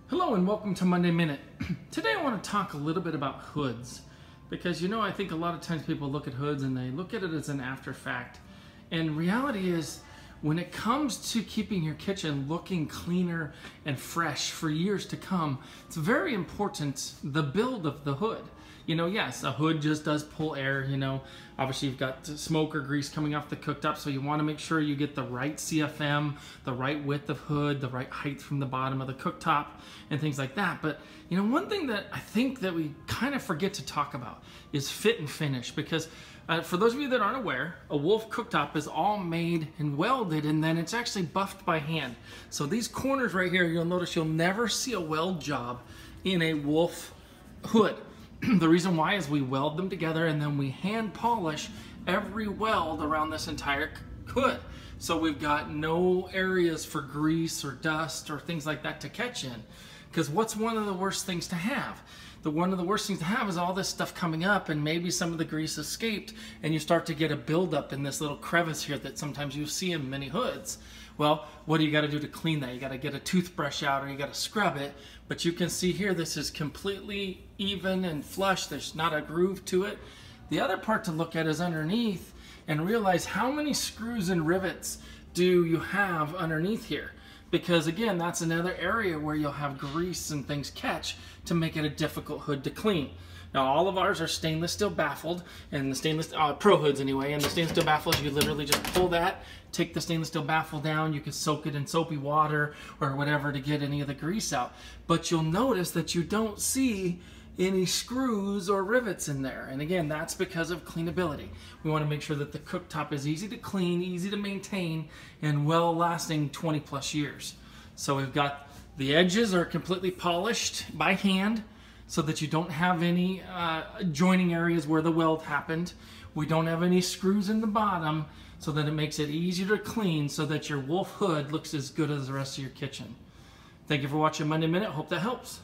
Hello and welcome to Monday Minute. Today I want to talk a little bit about hoods because I think a lot of times people look at hoods and they look at it as an after fact. And reality is when it comes to keeping your kitchen looking cleaner and fresh for years to come, it's very important the build of the hood. Yes, a hood just does pull air, obviously you've got smoke or grease coming off the cooktop, so you want to make sure you get the right CFM, the right width of hood, the right height from the bottom of the cooktop, and things like that. But, one thing that I think that we kind of forget to talk about is fit and finish, because for those of you that aren't aware, a Wolf cooktop is all made and welded, and then it's actually buffed by hand. So these corners right here, you'll notice you'll never see a weld job in a Wolf hood. The reason why is we weld them together and then we hand polish every weld around this entire hood. So we've got no areas for grease or dust or things like that to catch in. Because what's one of the worst things to have? One of the worst things to have is all this stuff coming up and maybe some of the grease escaped and you start to get a buildup in this little crevice here that sometimes you see in many hoods. Well, what do you got to do to clean that? You got to get a toothbrush out or you got to scrub it. But you can see here this is completely even and flush. There's not a groove to it. The other part to look at is underneath and realize how many screws and rivets do you have underneath here. Because again, that's another area where you'll have grease and things catch to make it a difficult hood to clean. Now all of ours are stainless steel baffled, and the stainless, pro hoods anyway, and the stainless steel baffles, you literally just pull that, take the stainless steel baffle down, you can soak it in soapy water or whatever to get any of the grease out. But you'll notice that you don't see any screws or rivets in there. And again, that's because of cleanability. We want to make sure that the cooktop is easy to clean, easy to maintain, and well lasting 20 plus years. So we've got the edges are completely polished by hand so that you don't have any joining areas where the weld happened. We don't have any screws in the bottom so that it makes it easier to clean so that your Wolf hood looks as good as the rest of your kitchen. Thank you for watching Monday Minute. Hope that helps.